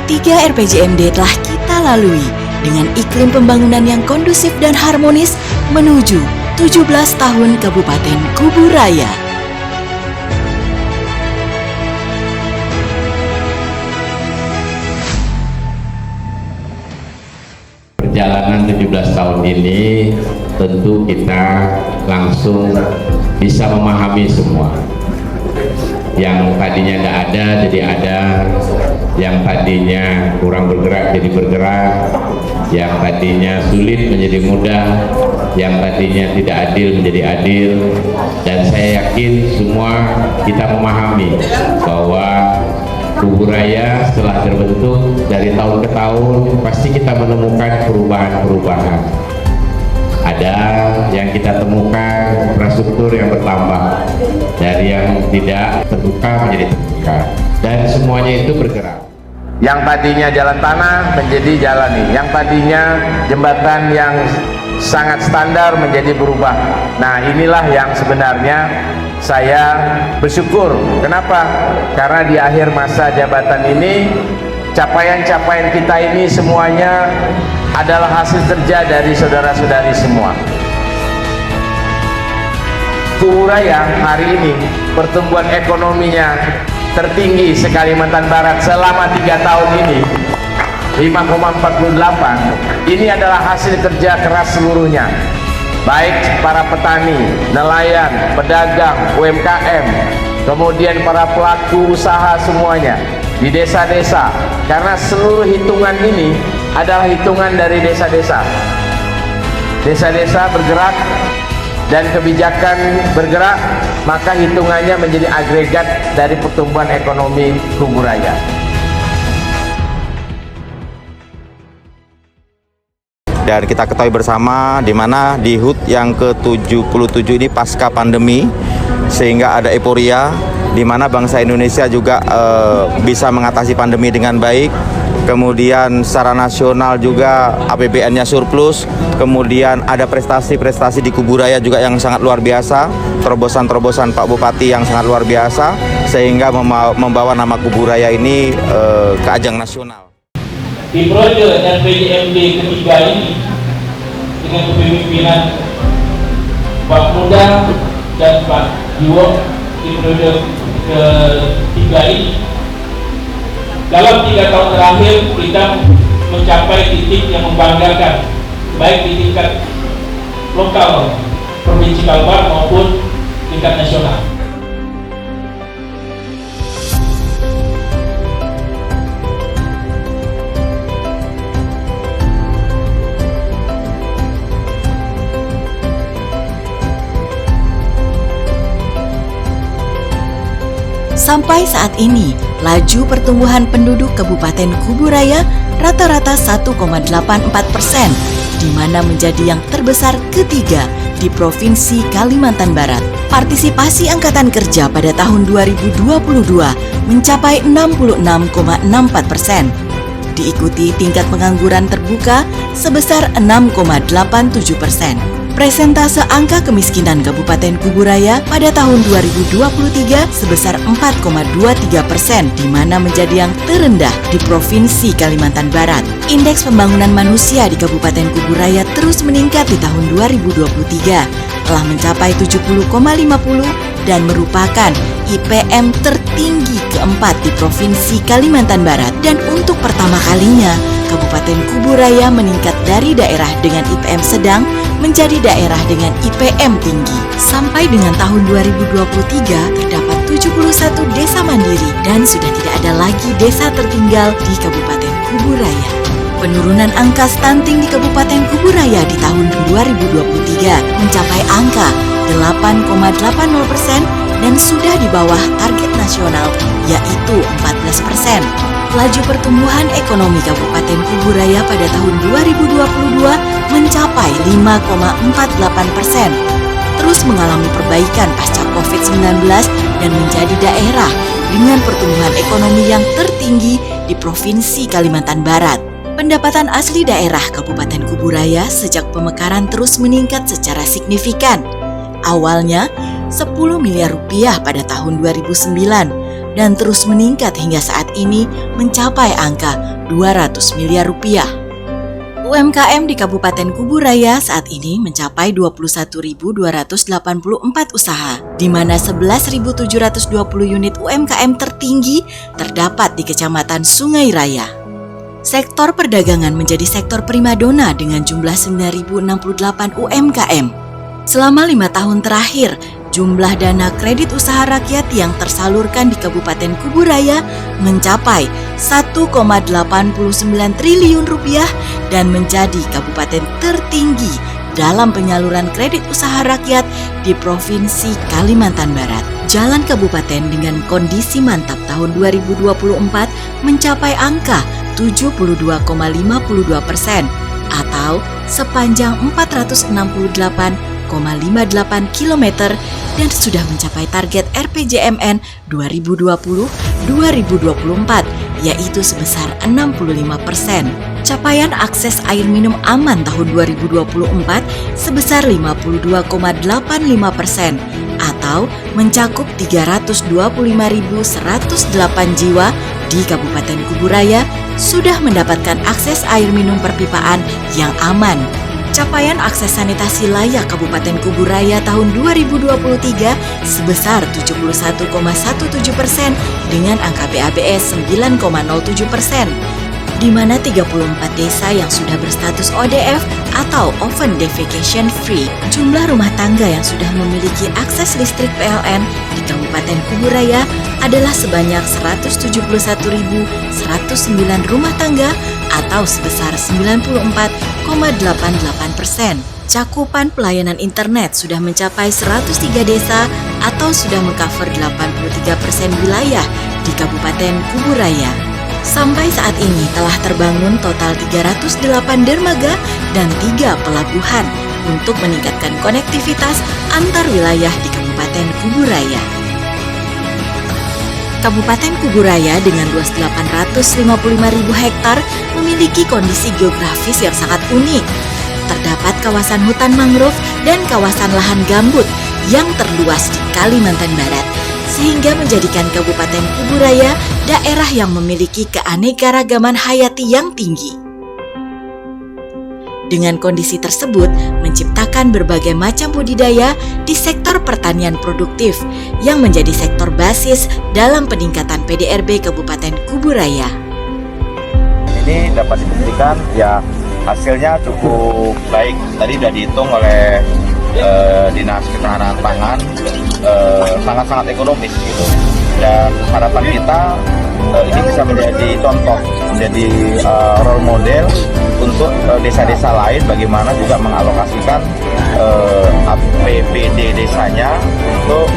3 RPJMD telah kita lalui dengan iklim pembangunan yang kondusif dan harmonis menuju 17 tahun Kabupaten Kubu Raya. Perjalanan 17 tahun ini tentu kita langsung bisa memahami semua. Yang tadinya tidak ada jadi ada, yang tadinya kurang bergerak jadi bergerak, yang tadinya sulit menjadi mudah, yang tadinya tidak adil menjadi adil. Dan saya yakin semua kita memahami bahwa Kubu Raya setelah terbentuk dari tahun ke tahun pasti kita menemukan perubahan-perubahan. Ada yang kita temukan infrastruktur yang bertambah dari yang tidak terbuka menjadi terbuka, dan semuanya itu bergerak. Yang tadinya jalan tanah menjadi jalan nih, yang tadinya jembatan yang sangat standar menjadi berubah. Nah, inilah yang sebenarnya saya bersyukur. Kenapa? Karena di akhir masa jabatan ini capaian-capaian kita ini semuanya adalah hasil kerja dari saudara-saudari semua. Kubu Raya hari ini pertumbuhan ekonominya tertinggi se-Kalimantan Barat selama 3 tahun ini, 5,48. Ini adalah hasil kerja keras seluruhnya, baik para petani, nelayan, pedagang, UMKM, kemudian para pelaku usaha semuanya di desa-desa, karena seluruh hitungan ini adalah hitungan dari desa-desa. Desa-desa bergerak dan kebijakan bergerak, maka hitungannya menjadi agregat dari pertumbuhan ekonomi Kubu Raya. Dan kita ketahui bersama di mana di HUT yang ke-77 ini pasca pandemi, sehingga ada euforia di mana bangsa Indonesia juga bisa mengatasi pandemi dengan baik. Kemudian secara nasional juga APBN-nya surplus. Kemudian ada prestasi-prestasi di Kubu Raya juga yang sangat luar biasa, terobosan-terobosan Pak Bupati yang sangat luar biasa, sehingga membawa nama Kubu Raya ini ke ajang nasional. Di periode RPJMD ketiga ini dengan kepemimpinan Pak Muda dan Pak Jiwo di periode ketiga ini, dalam 3 tahun terakhir kita mencapai titik yang membanggakan, baik di tingkat lokal Provinsi Kalbar maupun tingkat nasional. Sampai saat ini, laju pertumbuhan penduduk Kabupaten Kubu Raya rata-rata 1,84%, di mana menjadi yang terbesar ketiga di Provinsi Kalimantan Barat. Partisipasi Angkatan Kerja pada tahun 2022 mencapai 66,64%. Diikuti tingkat pengangguran terbuka sebesar 6,87%. Presentase angka kemiskinan Kabupaten Kubu Raya pada tahun 2023 sebesar 4,23%, di mana menjadi yang terendah di Provinsi Kalimantan Barat. Indeks pembangunan manusia di Kabupaten Kubu Raya terus meningkat di tahun 2023, telah mencapai 70,50 dan merupakan IPM tertinggi keempat di Provinsi Kalimantan Barat. Dan untuk pertama kalinya, Kabupaten Kubu Raya meningkat dari daerah dengan IPM sedang menjadi daerah dengan IPM tinggi. Sampai dengan tahun 2023 terdapat 71 desa mandiri dan sudah tidak ada lagi desa tertinggal di Kabupaten Kubu Raya. Penurunan angka stunting di Kabupaten Kubu Raya di tahun 2023 mencapai angka 8,80% dan sudah di bawah target nasional yaitu 14%. Laju pertumbuhan ekonomi Kabupaten Kubu Raya pada tahun 2022 mencapai 5,48%, terus mengalami perbaikan pasca COVID-19 dan menjadi daerah dengan pertumbuhan ekonomi yang tertinggi di Provinsi Kalimantan Barat. Pendapatan asli daerah Kabupaten Kubu Raya sejak pemekaran terus meningkat secara signifikan. Awalnya 10 miliar rupiah pada tahun 2009 dan terus meningkat hingga saat ini mencapai angka miliar rupiah. UMKM di Kabupaten Kuburaya saat ini mencapai 21.284 usaha, di mana 11.720 unit UMKM tertinggi terdapat di Kecamatan Sungai Raya. Sektor perdagangan menjadi sektor primadona dengan jumlah 9.068 UMKM. Selama 5 tahun terakhir, jumlah dana kredit usaha rakyat yang tersalurkan di Kabupaten Kuburaya mencapai 1,89 triliun rupiah dan menjadi kabupaten tertinggi dalam penyaluran kredit usaha rakyat di Provinsi Kalimantan Barat. Jalan kabupaten dengan kondisi mantap tahun 2024 mencapai angka 72,52% atau sepanjang 468,58 km dan sudah mencapai target RPJMN 2020-2024 yaitu sebesar 65%. Capaian akses air minum aman tahun 2024 sebesar 52,85% atau mencakup 325.108 jiwa di Kabupaten Kuburaya sudah mendapatkan akses air minum perpipaan yang aman. Capaian akses sanitasi layak Kabupaten Kuburaya tahun 2023 sebesar 71,17% dengan angka BABS 9,07%, di mana 34 desa yang sudah berstatus ODF atau Open Defecation Free. Jumlah rumah tangga yang sudah memiliki akses listrik PLN di Kabupaten Kuburaya adalah sebanyak 171.109 rumah tangga atau sebesar 94,88%. Cakupan pelayanan internet sudah mencapai 103 desa atau sudah mengcover 83% wilayah di Kabupaten Kuburaya. Sampai saat ini telah terbangun total 308 dermaga dan 3 pelabuhan untuk meningkatkan konektivitas antar wilayah di Kabupaten Kuburaya. Kabupaten Kuburaya dengan luas 855.000 hektar memiliki kondisi geografis yang sangat unik. Terdapat kawasan hutan mangrove dan kawasan lahan gambut yang terluas di Kalimantan Barat, sehingga menjadikan Kabupaten Kuburaya daerah yang memiliki keanekaragaman hayati yang tinggi. Dengan kondisi tersebut, menciptakan berbagai macam budidaya di sektor pertanian produktif yang menjadi sektor basis dalam peningkatan PDRB Kabupaten Kuburaya. Ini dapat dibuktikan ya hasilnya cukup baik. Tadi sudah dihitung oleh Dinas Ketahanan Pangan, sangat-sangat ekonomis gitu. Dan harapan kita ini bisa menjadi contoh, menjadi role model untuk desa-desa lain bagaimana juga mengalokasikan APBD desanya untuk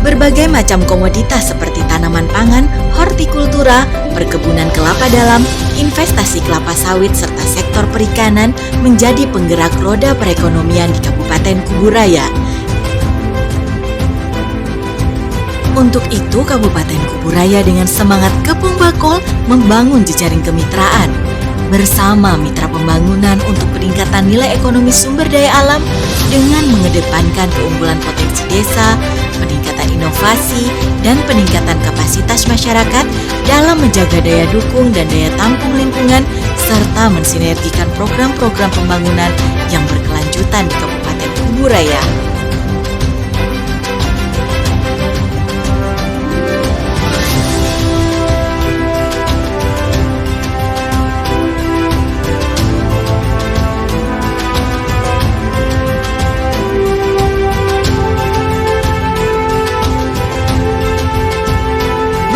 Berbagai macam komoditas seperti tanaman pangan, hortikultura, perkebunan kelapa dalam, investasi kelapa sawit serta sektor perikanan menjadi penggerak roda perekonomian di Kabupaten Kuburaya. Untuk itu, Kabupaten Kuburaya dengan semangat kepung bakul membangun jejaring kemitraan bersama mitra pembangunan untuk peningkatan nilai ekonomi sumber daya alam dengan mengedepankan keunggulan potensi desa, peningkatan inovasi, dan peningkatan kapasitas masyarakat dalam menjaga daya dukung dan daya tampung lingkungan serta mensinergikan program-program pembangunan yang berkelanjutan di Kabupaten Kuburaya.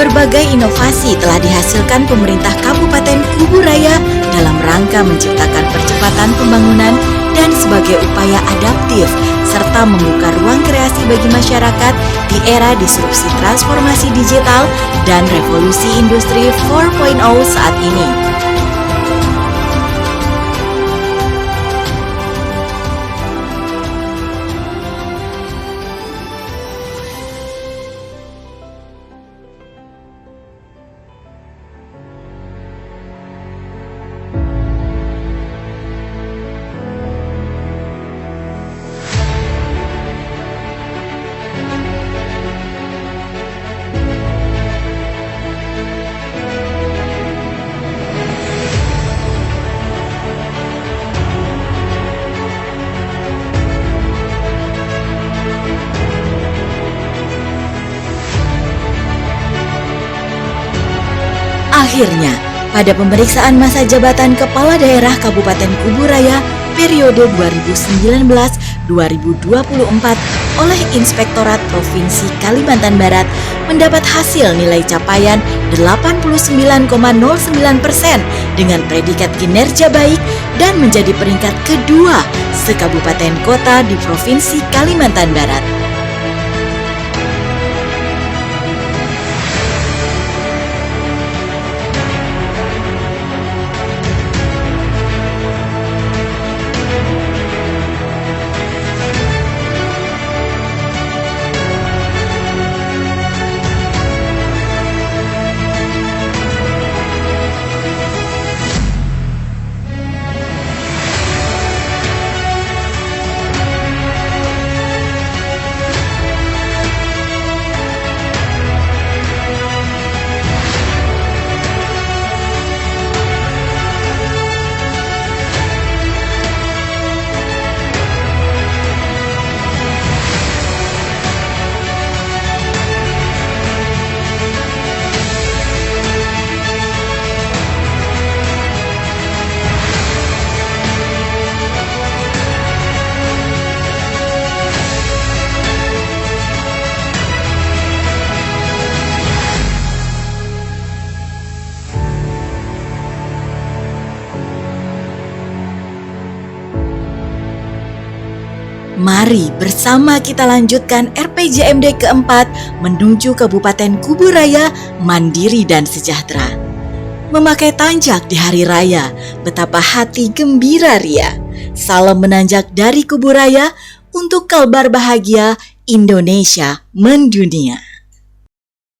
Berbagai inovasi telah dihasilkan pemerintah Kabupaten Kuburaya dalam rangka menciptakan percepatan pembangunan dan sebagai upaya adaptif serta membuka ruang kreasi bagi masyarakat di era disrupsi transformasi digital dan revolusi industri 4.0 saat ini. Akhirnya, pada pemeriksaan masa jabatan Kepala Daerah Kabupaten Kuburaya periode 2019-2024 oleh Inspektorat Provinsi Kalimantan Barat mendapat hasil nilai capaian 89,09% dengan predikat kinerja baik dan menjadi peringkat kedua sekabupaten kota di Provinsi Kalimantan Barat. Mari bersama kita lanjutkan RPJMD keempat menuju Kabupaten Kuburaya mandiri dan sejahtera. Memakai tanjak di hari raya, betapa hati gembira ria. Salam menanjak dari Kuburaya untuk Kalbar bahagia Indonesia mendunia.